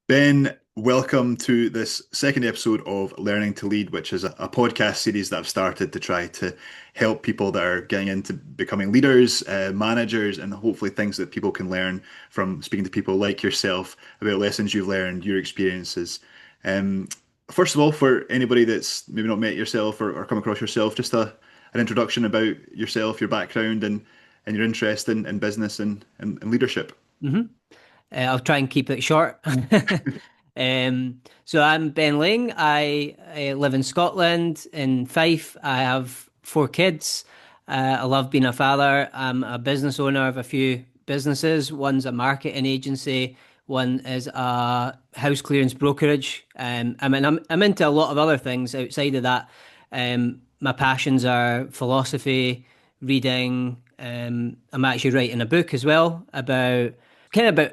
Ben, welcome to this second episode of Learning to Lead, which is a podcast series that I've started to try to help people that are getting into becoming leaders, managers, and hopefully things that people can learn from speaking to people like yourself about lessons you've learned, your experiences. Um, First of all, for anybody that's maybe not met yourself or come across yourself, just an introduction about yourself, your background, and your interest in business and leadership. hmm I'll try and keep it short. So I'm Ben Ling. I live in Scotland, in Fife. I have four kids. I love being a father. I'm a business owner of a few businesses. One's a marketing agency. One is a house clearance brokerage. I'm into a lot of other things outside of that. My passions are philosophy, reading. I'm actually writing a book as well about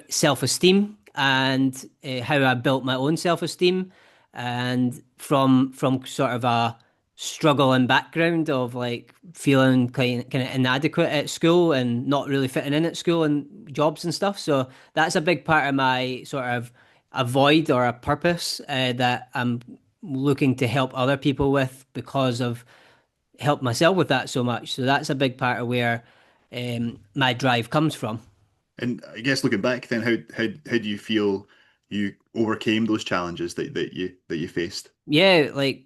self-esteem and how I built my own self-esteem, and from sort of a struggling background of like feeling kind of inadequate at school and not really fitting in at school and jobs and stuff. So that's a big part of my sort of a void or a purpose that I'm looking to help other people with because of help myself with that so much. So that's a big part of where my drive comes from. And I guess looking back, then how do you feel you overcame those challenges that you faced? Yeah, like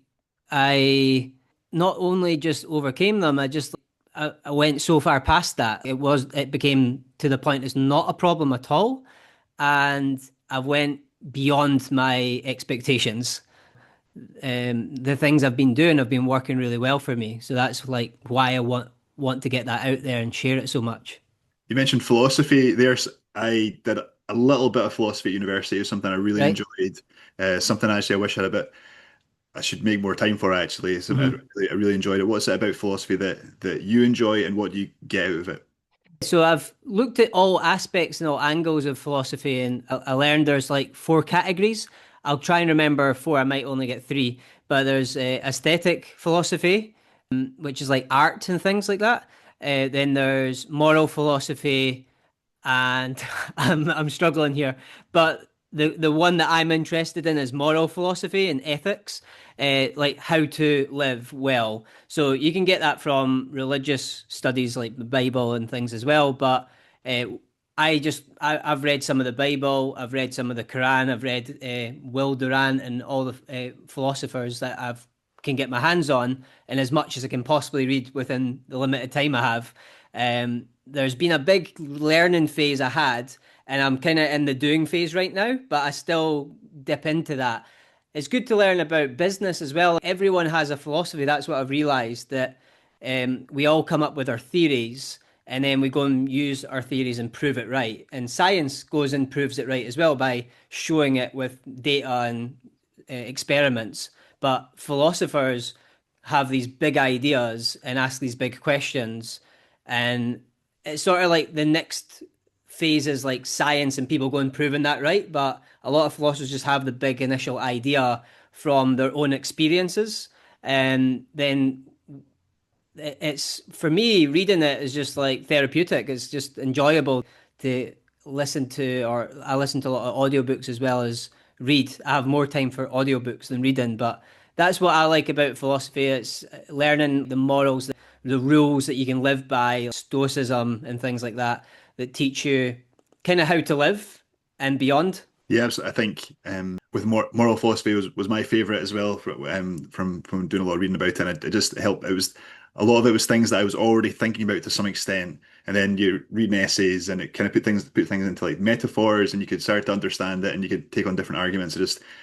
I not only just overcame them, I went so far past that. It became to the point it's not a problem at all. And I went beyond my expectations. The things I've been doing have been working really well for me. So that's like why I want to get that out there and share it so much. You mentioned philosophy. I did a little bit of philosophy at university. It was something I really Right? enjoyed. Something actually I wish I had a bit. I should make more time for actually. So Mhm. I really enjoyed it. What's it about philosophy that you enjoy, and what do you get out of it? So I've looked at all aspects and all angles of philosophy, and I learned there's like four categories. I'll try and remember four. I might only get three, but there's aesthetic philosophy, which is like art and things like that. Then there's moral philosophy, and I'm struggling here, but the one that I'm interested in is moral philosophy and ethics, like how to live well. So you can get that from religious studies like the Bible and things as well, but uh, I've read some of the Bible, I've read some of the Quran, I've read Will Durant and all the philosophers that I've can get my hands on, and as much as I can possibly read within the limited time I have. There's been a big learning phase I had, and I'm kind of in the doing phase right now, but I still dip into that. It's good to learn about business as well. Everyone has a philosophy. That's what I've realized that we all come up with our theories, and then we go and use our theories and prove it right. And science goes and proves it right as well by showing it with data and experiments. But philosophers have these big ideas and ask these big questions, and it's sort of like the next phase is like science and people go and proving that right. But a lot of philosophers just have the big initial idea from their own experiences, and then it's for me reading it is just like therapeutic. It's just enjoyable to listen to, or I listen to a lot of audiobooks as well as read. I have more time for audiobooks than reading, but that's what I like about philosophy. It's learning the morals, the rules that you can live by, stoicism and things like that that teach you kind of how to live and beyond. Yeah, I think with moral philosophy was my favorite as well from doing a lot of reading about it. And it just helped. It was a lot of it was things that I was already thinking about to some extent. And then you're reading essays, and it kind of put things into like metaphors, and you could start to understand it, and you could take on different arguments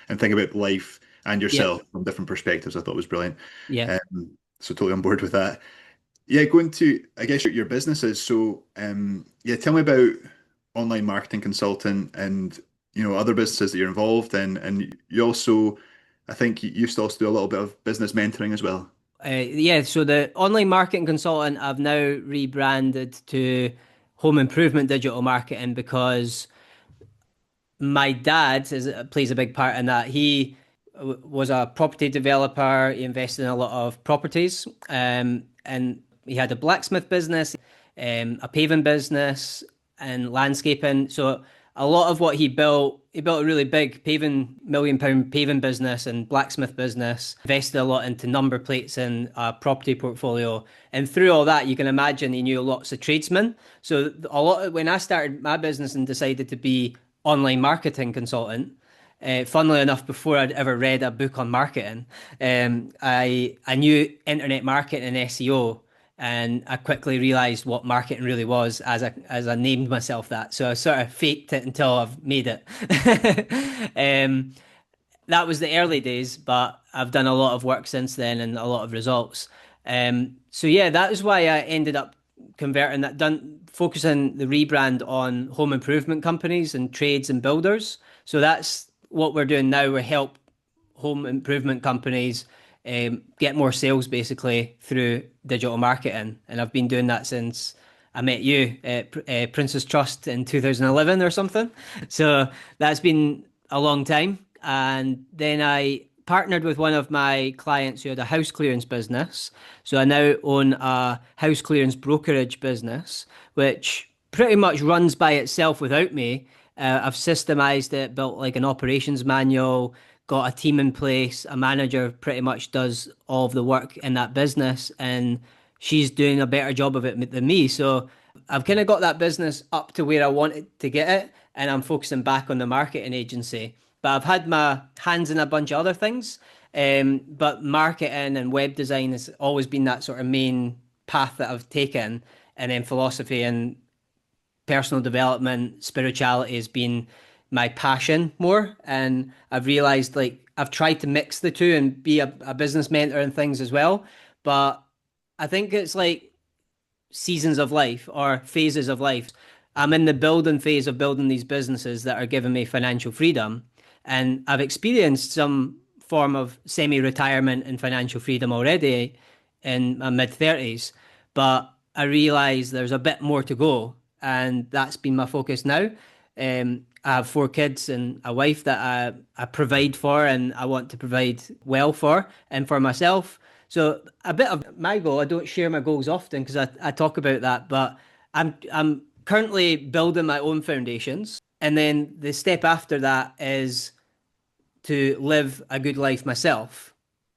and think about life and Yeah, yourself from different perspectives. I thought was brilliant. yeah. So totally on board with that. Yeah, going to, I guess, your businesses. So, yeah, tell me about online marketing consultant and, other businesses that you're involved in. And you also, I think you used to also do a little bit of business mentoring as well. Yeah, so the online marketing consultant I've now rebranded to home improvement digital marketing because my dad plays a big part in that. He was a property developer. He invested in a lot of properties, and he had a blacksmith business, a paving business, and landscaping. So a lot of what he built he built a really big £1 million paving business and blacksmith business, invested a lot into number plates and a property portfolio. And through all that, you can imagine he knew lots of tradesmen. So when I started my business and decided to be online marketing consultant, funnily enough, before I'd ever read a book on marketing, I knew internet marketing and SEO, and I quickly realized what marketing really was as I named myself that. So I sort of faked it until I've made it. um, that was the early days, but I've done a lot of work since then and a lot of results. So yeah, that is why I ended up converting that, done focusing the rebrand on home improvement companies and trades and builders. So that's what we're doing now. We help home improvement companies get more sales basically through digital marketing, and I've been doing that since I met you at Princess Trust in 2011 or something. So that's been a long time. And then I partnered with one of my clients who had a house clearance business. So I now own a house clearance brokerage business, which pretty much runs by itself without me. I've systemized it, built like an operations manual, got a team in place. A manager pretty much does all of the work in that business, and she's doing a better job of it than me. So I've kind of got that business up to where I wanted to get it, and I'm focusing back on the marketing agency. But I've had my hands in a bunch of other things. But marketing and web design has always been that sort of main path that I've taken. And then philosophy and personal development, spirituality has been my passion more. And I've realized like I've tried to mix the two and be a business mentor and things as well. But I think it's like seasons of life or phases of life. I'm in the building phase of building these businesses that are giving me financial freedom. And I've experienced some form of semi retirement and financial freedom already in my mid 30s. But I realize there's a bit more to go. And that's been my focus now. I have 4 kids and a wife that I provide for and I want to provide well for and for myself. So a bit of my goal, I don't share my goals often because I talk about that, but I'm currently building my own foundations. And then the step after that is to live a good life myself.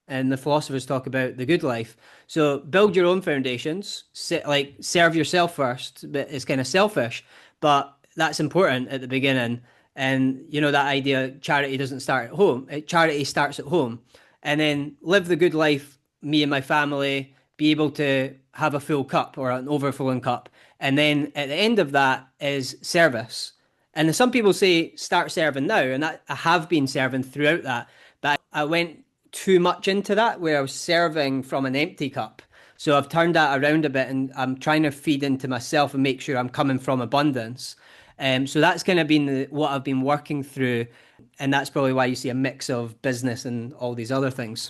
And the philosophers talk about the good life. So build your own foundations, like serve yourself first, but it's kind of selfish, but that's important at the beginning. And you know that idea, charity doesn't start at home. Charity starts at home. And then live the good life, me and my family, be able to have a full cup or an overflowing cup. And then at the end of that is service. And some people say start serving now, and I have been serving throughout that, but I went too much into that where I was serving from an empty cup. So I've turned that around a bit, and I'm trying to feed into myself and make sure I'm coming from abundance. So that's kind of been what I've been working through, and that's probably why you see a mix of business and all these other things.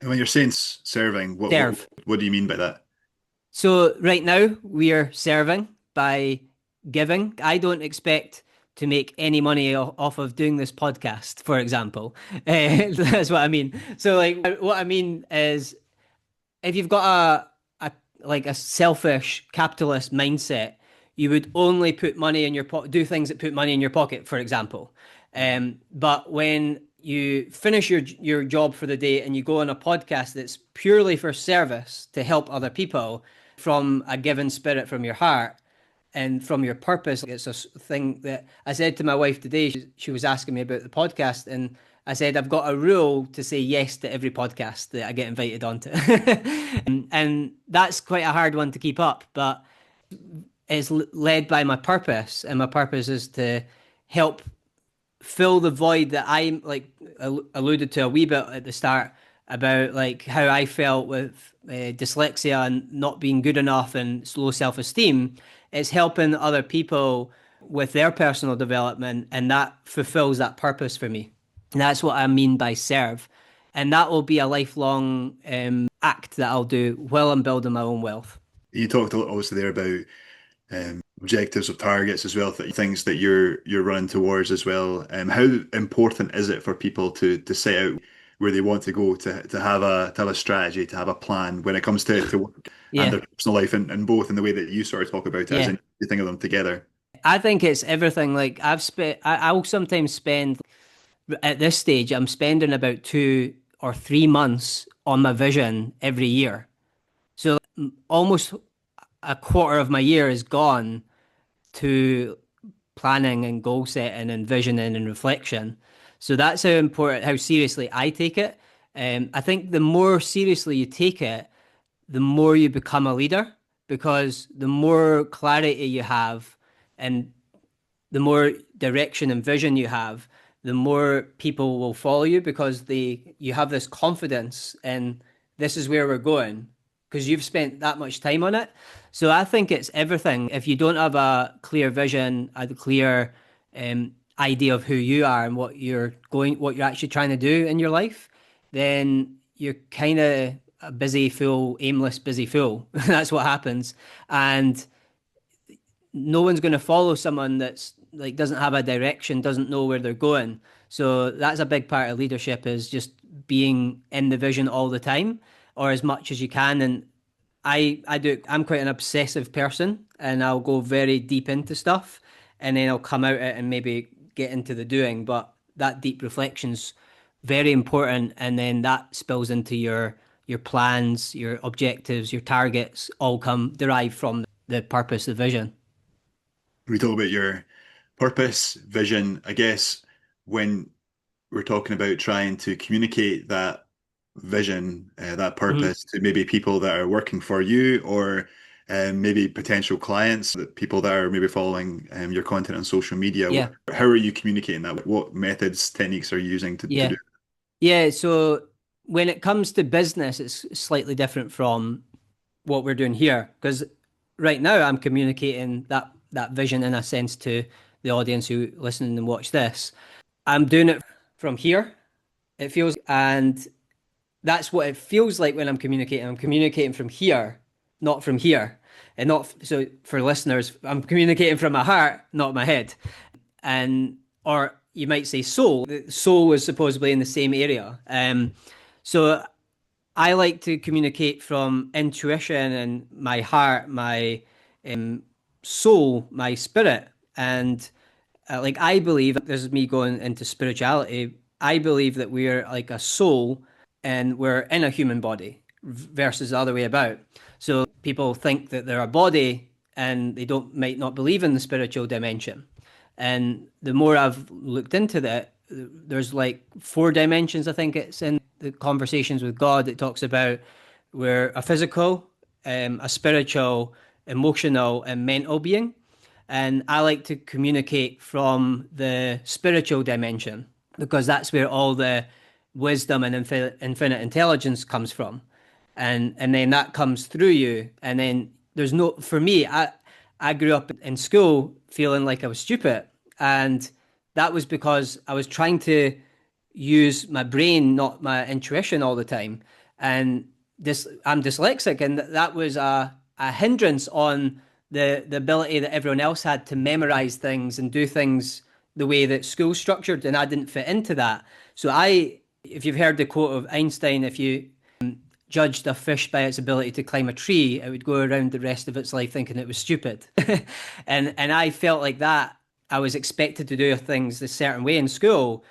And when you're saying serving, Serve. what do you mean by that? So right now we are serving by giving. I don't expect to make any money off of doing this podcast, for example. That's what I mean. So like what I mean is if you've got a like a selfish capitalist mindset, you would only put money in your do things that put money in your pocket, for example. But when you finish your job for the day and you go on a podcast that's purely for service to help other people from a given spirit from your heart and from your purpose, it's a thing that I said to my wife today. She was asking me about the podcast, and I said I've got a rule to say yes to every podcast that I get invited onto. And that's quite a hard one to keep up, but it's led by my purpose, and my purpose is to help fill the void that I like alluded to a wee bit at the start about like how I felt with dyslexia and not being good enough and low self-esteem. It's helping other people with their personal development, and that fulfills that purpose for me. And that's what I mean by serve. And that will be a lifelong act that I'll do while I'm building my own wealth. You talked a lot obviously there about objectives of targets as well, things that you're running towards as well. How important is it for people to set out where they want to go, to have a strategy, to have a plan when it comes to work and Yeah, their personal life, and both in the way that you sort of talk about it, as yeah. in you think of them together? I think it's everything. Like I'll sometimes spend at this stage, I'm spending about 2 or 3 months on my vision every year. So almost a quarter of my year is gone to planning and goal setting and visioning and reflection. So that's how important, how seriously I take it. I think the more seriously you take it, the more you become a leader because the more clarity you have and the more direction and vision you have, the more people will follow you because you have this confidence and this is where we're going because you've spent that much time on it. So I think it's everything. If you don't have a clear vision, a clear idea of who you are and what you're actually trying to do in your life, then you're kind of a busy fool, aimless busy fool. That's what happens. And no one's going to follow someone that's like doesn't have a direction, doesn't know where they're going. So that's a big part of leadership is just being in the vision all the time or as much as you can. And I'm quite an obsessive person and I'll go very deep into stuff and then I'll come out it and maybe get into the doing. But that deep reflection's very important and then that spills into your plans, your objectives, your targets all come derived from the purpose, the vision. We talk about your purpose, vision. I guess when we're talking about trying to communicate that vision, that Mhm. purpose to maybe people that are working for you or maybe potential clients, that people that are maybe following your content on social media, Yeah. how are you communicating that? What methods, techniques are you using to Yeah. do Yeah. So when it comes to business, it's slightly different from what we're doing here. Because right now I'm communicating that vision in a sense to the audience who listen and watch this. I'm doing it from here. It feels, and that's what it feels like when I'm communicating. I'm communicating from here, not from here. And not, so for listeners, I'm communicating from my heart, not my head. And or you might say soul. The soul is supposedly in the same area. So I like to communicate from intuition and my heart, my soul, my spirit, and like I believe this is me going into spirituality. I believe that we're like a soul and we're in a human body versus the other way about. So people think that they're a body and they don't might not believe in the spiritual dimension. And the more I've looked into that, there's like 4 dimensions. I think it's in the Conversations with God. It talks about we're a physical, a spiritual, emotional, and mental being. And I like to communicate from the spiritual dimension because that's where all the wisdom and infinite intelligence comes from. And then that comes through you. And then there's no, for me, I grew up in school feeling like I was stupid. And that was because I was trying to use my brain, not my intuition all the time. And I'm dyslexic, and that was a hindrance on the ability that everyone else had to memorize things and do things the way that school's structured, and I didn't fit into that. So if you've heard the quote of Einstein, if you judged a fish by its ability to climb a tree, it would go around the rest of its life thinking it was stupid. And I felt like that. I was expected to do things a certain way in school,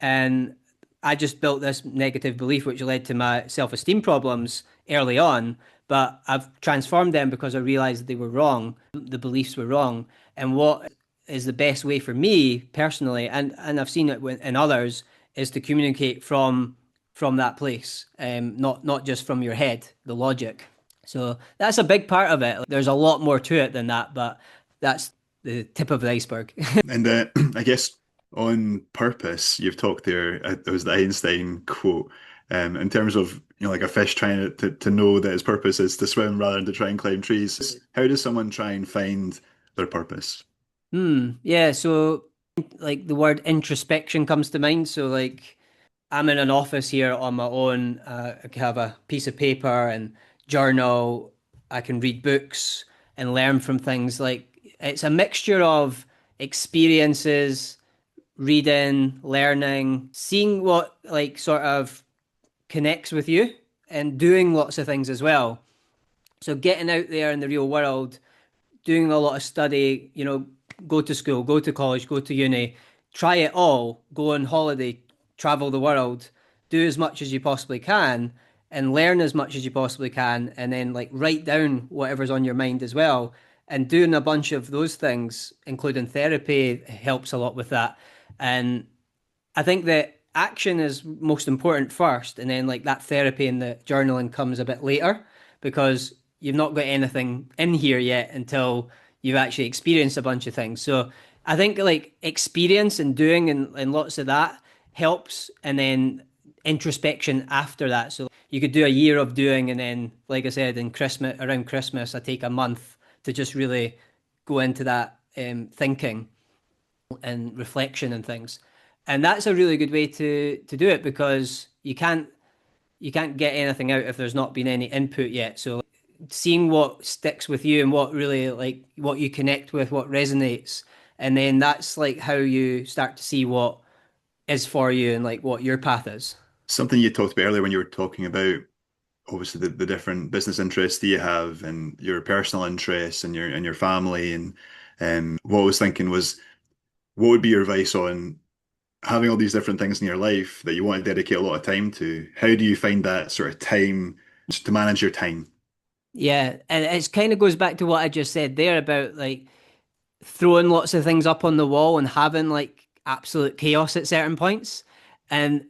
and I just built this negative belief, which led to my self-esteem problems early on. But I've transformed them because I realized they were wrong. The beliefs were wrong. And what is the best way for me personally, and I've seen it in others, is to communicate from that place, not just from your head, the logic. So that's a big part of it. There's a lot more to it than that, but that's the tip of the iceberg. And I guess on purpose, you've talked there, it was the Einstein quote, in terms of, like a fish trying to know that its purpose is to swim rather than to try and climb trees. How does someone try and find their purpose? Yeah, so like the word introspection comes to mind. So like I'm in an office here on my own. I can have a piece of paper and journal. I can read books and learn from things. Like it's a mixture of experiences, reading, learning, seeing what like sort of connects with you and doing lots of things as well. So getting out there in the real world, doing a lot of study, go to school, go to college, go to uni, try it all, go on holiday, travel the world, do as much as you possibly can, and learn as much as you possibly can, and then like write down whatever's on your mind as well. And doing a bunch of those things, including therapy, helps a lot with that. And I think that action is most important first, and then like that therapy and the journaling comes a bit later because you've not got anything in here yet until you've actually experienced a bunch of things. So I think like experience and doing and lots of that helps, and then introspection after that. So you could do a year of doing, and then, like I said, in Christmas, around Christmas, I take a month to just really go into that thinking and reflection and things. And that's a really good way to do it because you can't get anything out if there's not been any input yet. So seeing what sticks with you and what really like what you connect with, what resonates, and then that's like how you start to see what is for you and like what your path is. Something you talked about earlier when you were talking about obviously the different business interests that you have and your personal interests and your family and what I was thinking was what would be your advice on having all these different things in your life that you want to dedicate a lot of time to? How do you find that sort of time to manage your time? Yeah, and it kind of goes back to what I just said there about like throwing lots of things up on the wall and having like absolute chaos at certain points. And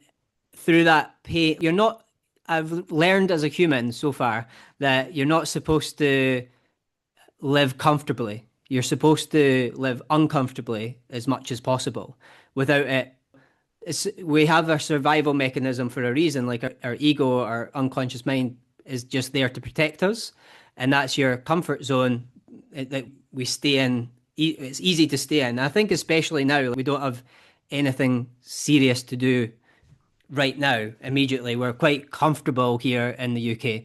through that pain, you're not, I've learned as a human so far that you're not supposed to live comfortably. You're supposed to live uncomfortably as much as possible without it. We have a survival mechanism for a reason, like our ego, our unconscious mind is just there to protect us. And that's your comfort zone that we stay in. It's easy to stay in. I think, especially now, we don't have anything serious to do right now, immediately. We're quite comfortable here in the UK,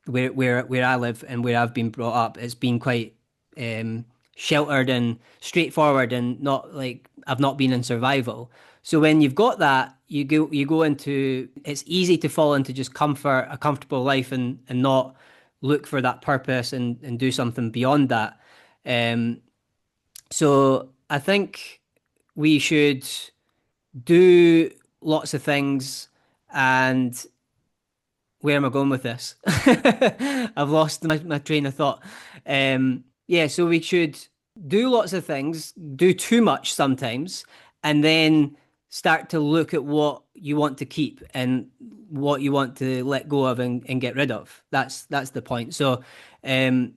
where I live and where I've been brought up. It's been quite sheltered and straightforward, and not like I've not been in survival. So when you've got that, you go into it's easy to fall into just comfort, a comfortable life, and not look for that purpose and do something beyond that. Um, so I think we should do lots of things. And where am I going with this? I've lost my train of thought. Yeah, so we should do lots of things, do too much sometimes, and then start to look at what you want to keep and what you want to let go of and get rid of. That's the point. So um,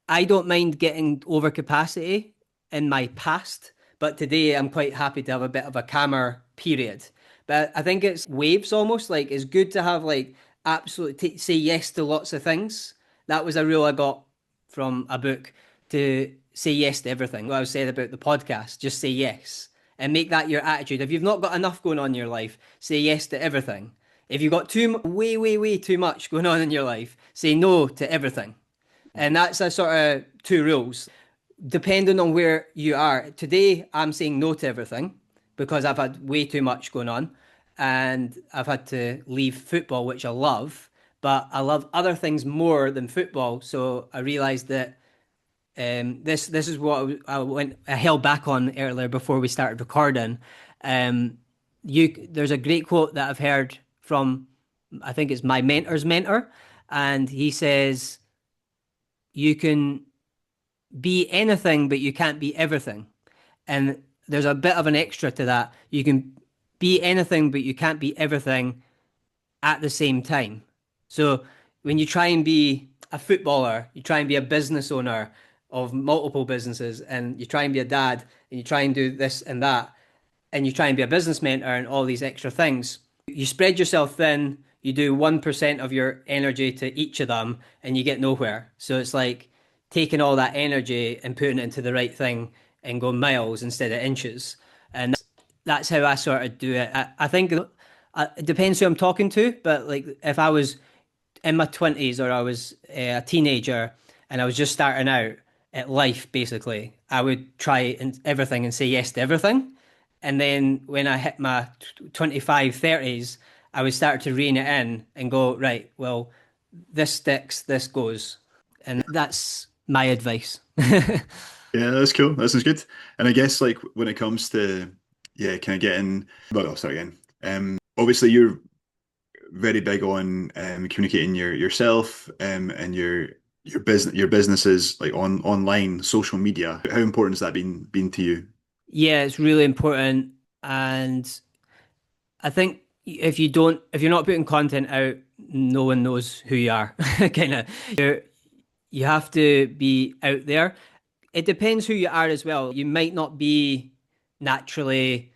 I don't mind getting over capacity in my past, but today I'm quite happy to have a bit of a calmer period. But I think it's waves almost. Like it's good to have like absolutely say yes to lots of things. That was a rule I got from a book, to say yes to everything. What I was saying about the podcast, just say yes and make that your attitude. If you've not got enough going on in your life, say yes to everything. If you've got way, way, way too much going on in your life, say no to everything. And that's a sort of two rules. Depending on where you are. Today, I'm saying no to everything because I've had way too much going on and I've had to leave football, which I love, but I love other things more than football. So I realized that this is what I held back on earlier before we started recording. Um, there's a great quote that I've heard from, I think it's my mentor's mentor, and he says, "You can be anything, but you can't be everything." And there's a bit of an extra to that. You can be anything, but you can't be everything at the same time. So when you try and be a footballer, you try and be a business owner of multiple businesses, and you try and be a dad, and you try and do this and that, and you try and be a business mentor and all these extra things, you spread yourself thin, you do 1% of your energy to each of them, and you get nowhere. So it's like taking all that energy and putting it into the right thing and go miles instead of inches. And that's how I sort of do it. I think it depends who I'm talking to, but like if I was in my 20s or I was a teenager and I was just starting out at life, basically, I would try everything and say yes to everything. And then when I hit my 25, 30s, I would start to rein it in and go, right, well, this sticks, this goes. And that's my advice. Yeah, that's cool. That sounds good. And I guess like when it comes to yeah, kind of getting well, I'll start again. Obviously you're very big on communicating yourself and your businesses like on online social media. How important has that been to you? Yeah, it's really important. And I think if you're not putting content out, no one knows who you are. Kind of, you have to be out there. It depends who you are as well. You might not be naturally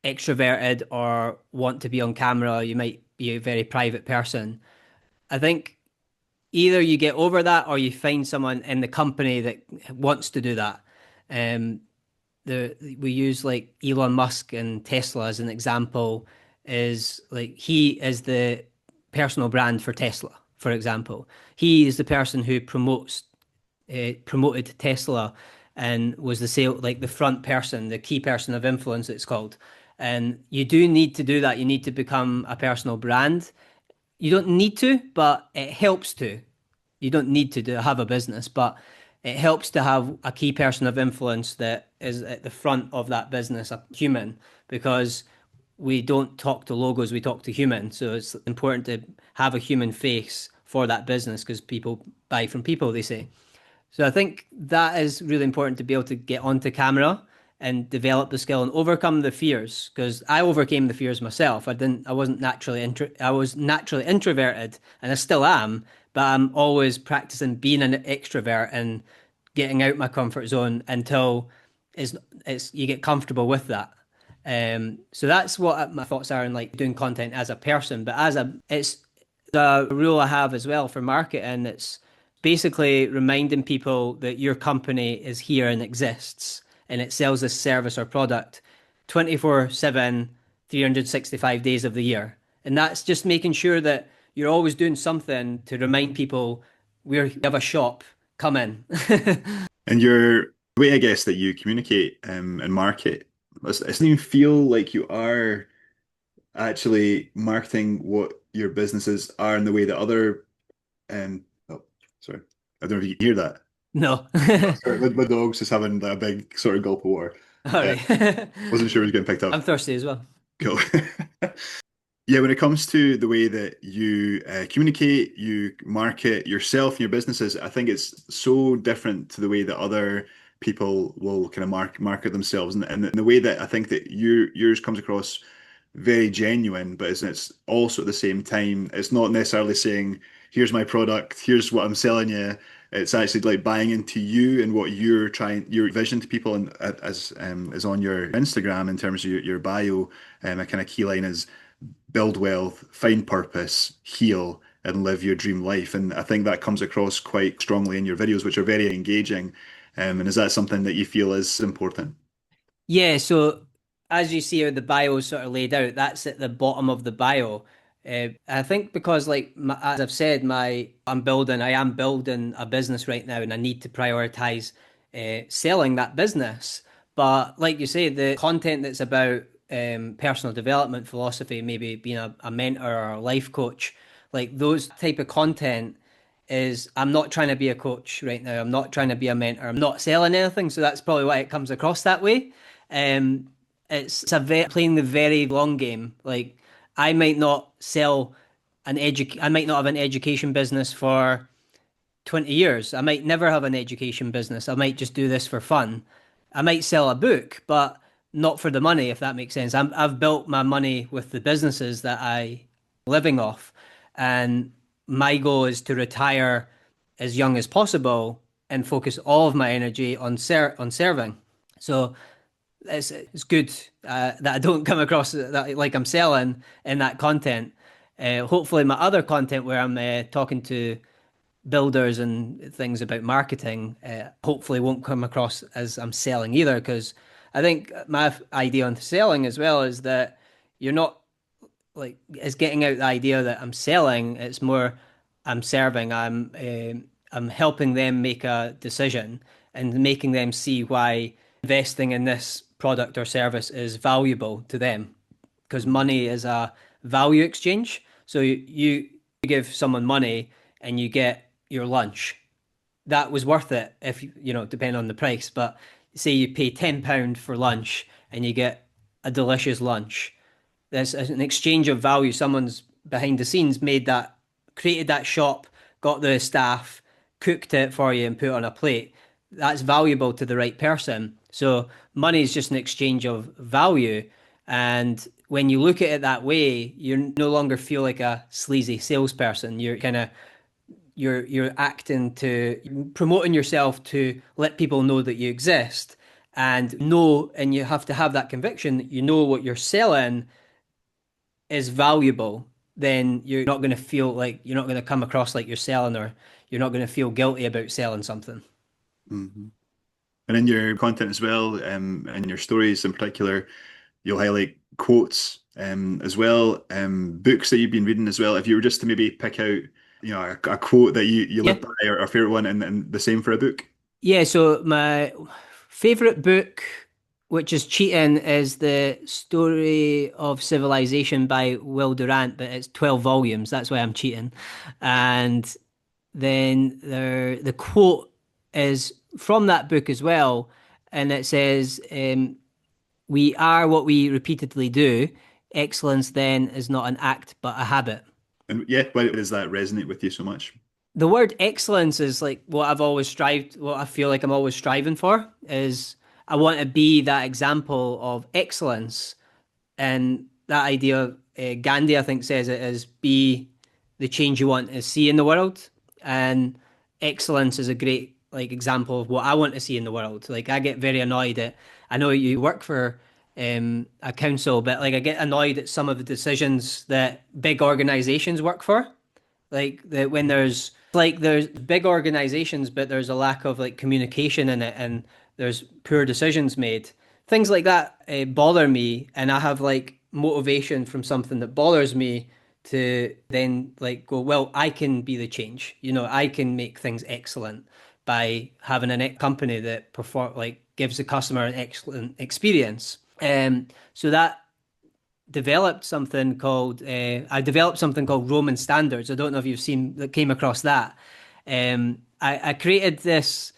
extroverted or want to be on camera. You might be a very private person. I think either you get over that or you find someone in the company that wants to do that. Um, we use like Elon Musk and Tesla as an example. Is like he is the personal brand for Tesla, for example. He is the person who promoted Tesla and was the sale like the front person, the key person of influence it's called. And you do need to do that. You need to become a personal brand. You don't need to, but it helps to. You don't need to have a business, but it helps to have a key person of influence that is at the front of that business, a human, because we don't talk to logos, we talk to humans. So it's important to have a human face for that business because people buy from people, they say. So I think that is really important to be able to get onto camera and develop the skill and overcome the fears because I overcame the fears myself. I wasn't naturally I was naturally introverted and I still am, but I'm always practicing being an extrovert and getting out my comfort zone until it's, it's you get comfortable with that. So that's what my thoughts are in like doing content as a person, but it's a rule I have as well for marketing. It's basically reminding people that your company is here and exists and it sells this service or product 24/7, 365 days of the year. And that's just making sure that you're always doing something to remind people we have a shop, come in. And your the way I guess that you communicate and market, it doesn't even feel like you are actually marketing what your businesses are in the way that other oh sorry. I don't know if you can hear that. No. Sorry, my dog's just having a big sort of gulp of water. All Uh, right. wasn't sure it was getting picked up. I'm thirsty as well. Cool. Yeah, when it comes to the way that you communicate, you market yourself and your businesses, I think it's so different to the way that other people will kind of market themselves, and the way that I think that yours comes across very genuine, but it's also at the same time, it's not necessarily saying, "Here's my product, here's what I'm selling you." It's actually like buying into you and what you're trying, your vision to people, and as is on your Instagram in terms of your bio, a kind of key line is build wealth, find purpose, heal, and live your dream life. And I think that comes across quite strongly in your videos, which are very engaging. And is that something that you feel is important? Yeah, so as you see how the bio is sort of laid out, that's at the bottom of the bio. I think because like as I've said, I am building a business right now, and I need to prioritize selling that business. But like you say, the content that's about personal development philosophy, maybe being a mentor or a life coach, like those type of content is I'm not trying to be a coach right now. I'm not trying to be a mentor. I'm not selling anything. So that's probably why it comes across that way. Um, playing the very long game. Like I might not I might not have an education business for 20 years. I might never have an education business. I might just do this for fun. I might sell a book, but not for the money, if that makes sense. I've built my money with the businesses that I living off. And my goal is to retire as young as possible and focus all of my energy on serving. So it's good that I don't come across that like I'm selling in that content. Hopefully, my other content where I'm talking to builders and things about marketing, hopefully won't come across as I'm selling either. Because I think my idea on selling as well is that you're not like it's getting out the idea that I'm selling. It's more I'm serving. I'm helping them make a decision and making them see why investing in this product or service is valuable to them. Because money is a value exchange. So you give someone money and you get your lunch. that was worth it if depending on the price. But say you pay £10 for lunch and you get a delicious lunch. There's an exchange of value. Someone's behind the scenes made that, created that shop, got the staff, cooked it for you and put it on a plate. That's valuable to the right person. So money is just an exchange of value. And when you look at it that way, you no longer feel like a sleazy salesperson. You're acting to promoting yourself to let people know that you exist and you have to have that conviction that you know what you're selling is valuable. Then you're not going to feel like you're not going to come across like you're selling, or you're not going to feel guilty about selling something. Hmm. And in your content as well, and your stories in particular, you'll highlight quotes as well, books that you've been reading as well. If you were just to maybe pick out, a quote that you Yeah. live by, or favorite one, and the same for a book. Yeah, so my favorite book, which is cheating, is The Story of Civilization by Will Durant, but it's 12 volumes. That's why I'm cheating. And then the quote is from that book as well, and it says, "We are what we repeatedly do. Excellence then is not an act, but a habit." And yeah, why does that resonate with you so much? The word excellence is like what I feel like I'm always striving for is I want to be that example of excellence. And that idea, Gandhi, I think, says it is be the change you want to see in the world. And excellence is a great like example of what I want to see in the world. Like I get very annoyed at, I know you work for a council, but like I get annoyed at some of the decisions that big organizations work for. Like that when there's big organizations, but there's a lack of like communication in it, and there's poor decisions made. Things like that bother me, and I have like motivation from something that bothers me to then like go, well, I can be the change. I can make things excellent by having a company that perform like gives the customer an excellent experience. So that I developed something called Roman standards. I don't know if you've seen that came across that. I created this.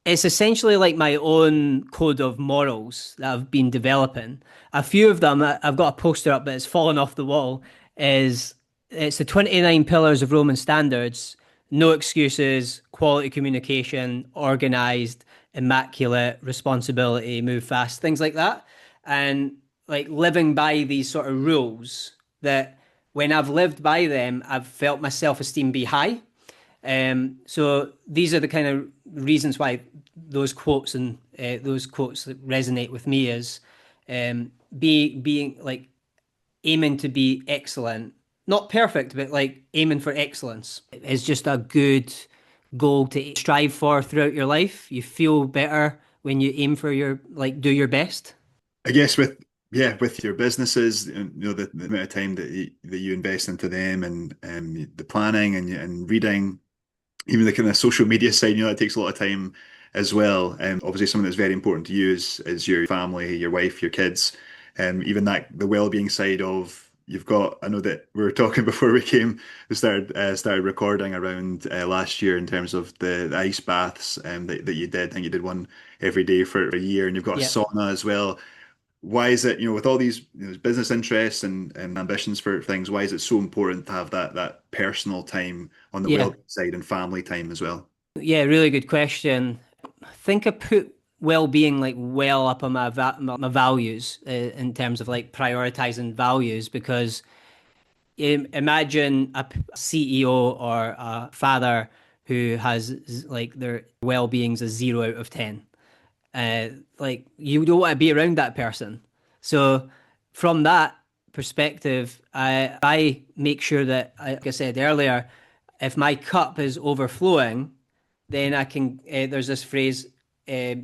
It's essentially like my own code of morals that I've been developing. A few of them, I've got a poster up, but it's fallen off the wall. Is It's the 29 pillars of Roman standards: no excuses, quality communication, organized, immaculate, responsibility, move fast, things like that. And like living by these sort of rules that when I've lived by them, I've felt my self-esteem be high. So these are the kind of reasons why those quotes that resonate with me is being like aiming to be excellent, not perfect, but like aiming for excellence is just a good goal to strive for throughout your life. You feel better when you aim for do your best. I guess with your businesses, the amount of time that you invest into them, and the planning and reading, even the kind of social media side, that takes a lot of time as well. Obviously, something that's very important to you is your family, your wife, your kids, even that the well-being side of you've got. I know that we were talking before we started recording around last year in terms of the ice baths that you did. I think you did one every day for a year, and you've got a Yeah, sauna as well. Why is it, with all these business interests and ambitions for things, why is it so important to have that personal time on the yeah, well side and family time as well? yeah. Really good question. I think I put well-being like well up on my values in terms of like prioritizing values because imagine a CEO or a father who has like their well-being's a 0 out of 10. Like you don't want to be around that person. So from that perspective, I make sure that, like I said earlier, if my cup is overflowing, then I can. There's this phrase: uh,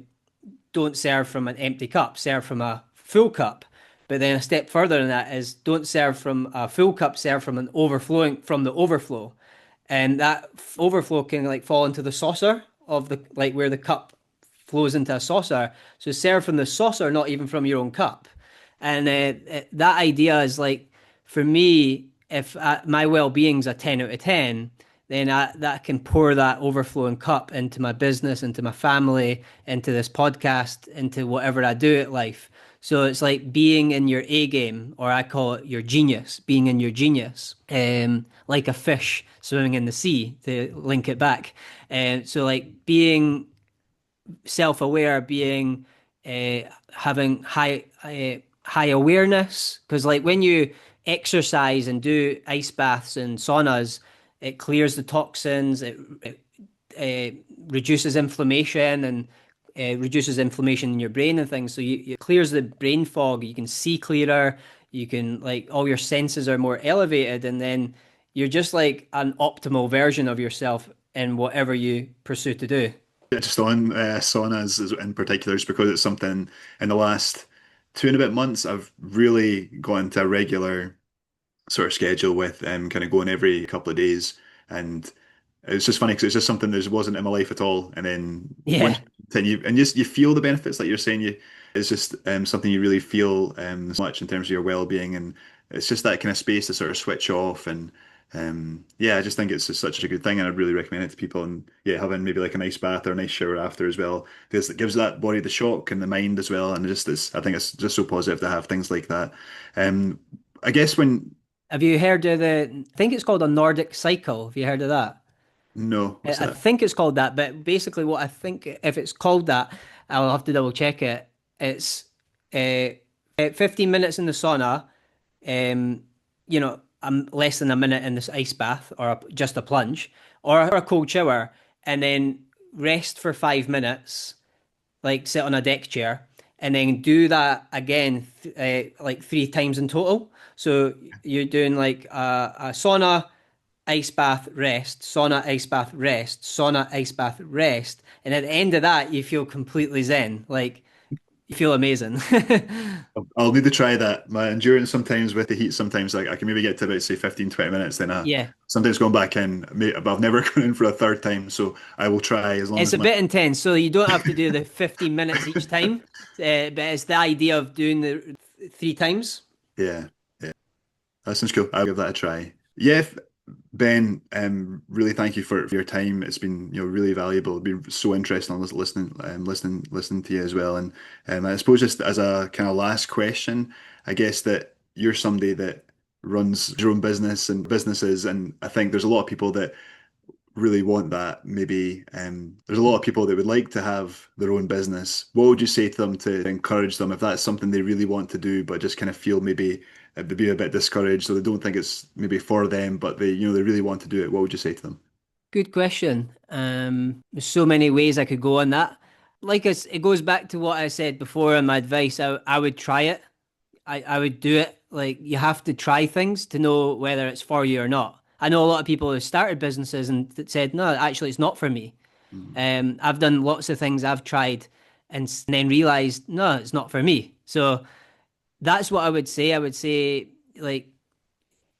"Don't serve from an empty cup; serve from a full cup." But then a step further than that is don't serve from a full cup; serve from the overflow, and that overflow can like fall into the saucer of the like where the cup flows into a saucer. So serve from the saucer, not even from your own cup. And that idea is like, for me, if my well being's a 10 out of 10, then that can pour that overflowing cup into my business, into my family, into this podcast, into whatever I do at life. So it's like being in your A game, or I call it your genius, being in your genius, like a fish swimming in the sea to link it back. So like being self-aware, being having high awareness, because like when you exercise and do ice baths and saunas, it clears the toxins, it reduces inflammation and reduces inflammation in your brain and things. So it clears the brain fog. You can see clearer. You can like all your senses are more elevated, and then you're just like an optimal version of yourself in whatever you pursue to do. Yeah, just on saunas in particular, just because it's something in the last 2 and a bit months I've really gone to a regular sort of schedule with kind of going every couple of days. And it's just funny because it's just something that wasn't in my life at all. And then once Yeah. you continue and just you feel the benefits, like you're saying, it's just something you really feel so much in terms of your well-being. And it's just that kind of space to sort of switch off. And yeah, I just think it's just such a good thing. And I'd really recommend it to people. And yeah, having maybe like a nice bath or a nice shower after as well, because it gives that body the shock and the mind as well. And just it's, I think it's just so positive to have things like that. Um, I guess when Have you heard of I think it's called a Nordic cycle. Have you heard of that? No, what's I that? think it's called that, but basically, what I think, if it's called that, I'll have to double check it. It's 15 minutes in the sauna, um, less than a minute in this ice bath or just a plunge or a cold shower, and then rest for 5 minutes, like sit on a deck chair, and then do that again, like 3 times in total. So you're doing like a sauna, ice bath, rest, sauna, ice bath, rest, sauna, ice bath, rest. And at the end of that, you feel completely zen. Like you feel amazing. I'll need to try that. My endurance sometimes with the heat, sometimes like I can maybe get to about say 15, 20 minutes, then Yeah. sometimes going back in, but I've never gone in for a third time, so I will try as long It's as a my bit intense, so you don't have to do the 15 minutes each time, but it's the idea of doing the 3 times. yeah, yeah. That sounds cool. I'll give that a try. Yeah, Ben, really thank you for your time. It's been, really valuable. It's been so interesting on listening to you as well. And I suppose just as a kind of last question, I guess that you're somebody that runs your own business and businesses, and I think there's a lot of people that really want that. Maybe there's a lot of people that would like to have their own business. What would you say to them to encourage them if that's something they really want to do, but just kind of feel maybe they be a bit discouraged, or they don't think it's maybe for them, but they really want to do it? What would you say to them? Good question. There's so many ways I could go on that. It goes back to what I said before in my advice. I would try it. I would do it. Like you have to try things to know whether it's for you or not. I know a lot of people who started businesses and said, no, actually, it's not for me. Mm. I've done lots of things I've tried and then realized, no, it's not for me. So that's what I would say. I would say, like,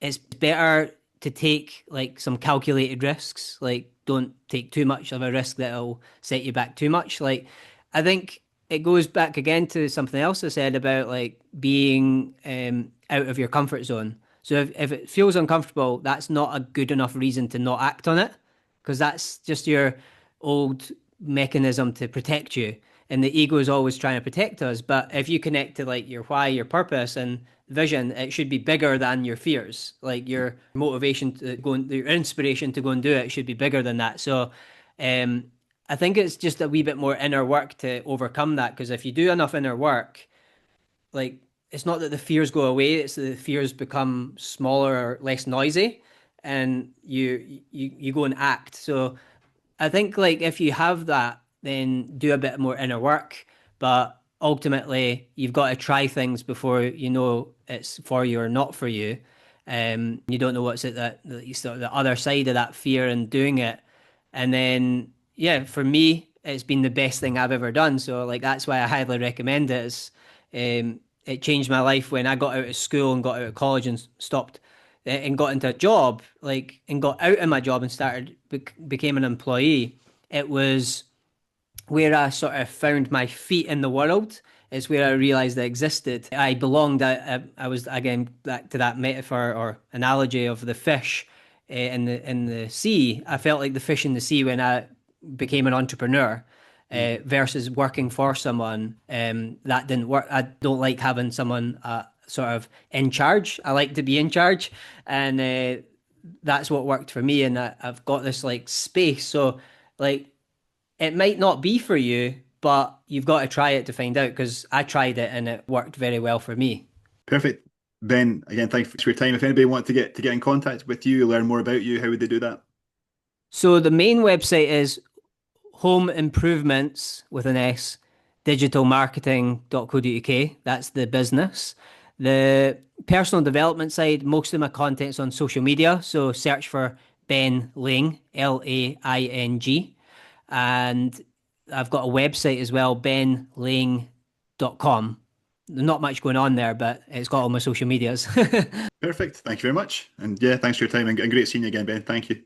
it's better to take like some calculated risks. Like, don't take too much of a risk that'll set you back too much. Like, I think it goes back again to something else I said about like being out of your comfort zone. So if it feels uncomfortable, that's not a good enough reason to not act on it, because that's just your old mechanism to protect you. And the ego is always trying to protect us. But if you connect to like your why, your purpose, and vision, it should be bigger than your fears. Like your motivation to go and your inspiration to go and do it should be bigger than that. So, um, I think it's just a wee bit more inner work to overcome that. Because if you do enough inner work, like it's not that the fears go away; it's that the fears become smaller or less noisy, and you go and act. So I think like if you have that, then do a bit more inner work. But ultimately, you've got to try things before you know it's for you or not for you. You don't know what's at the other side of that fear and doing it. And then, yeah, for me, it's been the best thing I've ever done. So like that's why I highly recommend it. It changed my life when I got out of school and got out of college and stopped and got into a job, like, and got out of my job and became an employee. It was where I sort of found my feet in the world. It's where I realized I existed. I belonged. I was again back to that metaphor or analogy of the fish. in the sea, I felt like the fish in the sea when I became an entrepreneur. Versus working for someone, that didn't work. I don't like having someone sort of in charge. I like to be in charge, and that's what worked for me. And I've got this like space, so like it might not be for you, but you've got to try it to find out. Because I tried it and it worked very well for me. Perfect. Ben, again, thanks for your time. If anybody wants to get in contact with you, learn more about you, how would they do that? So the main website is home improvements with an S, digitalmarketing.co.uk. That's the business. The personal development side, most of my content's on social media. So search for Ben Laing, Laing. And I've got a website as well, benlaing.com. Not much going on there, but it's got all my social medias. Perfect. Thank you very much. And yeah, thanks for your time and great seeing you again, Ben. Thank you.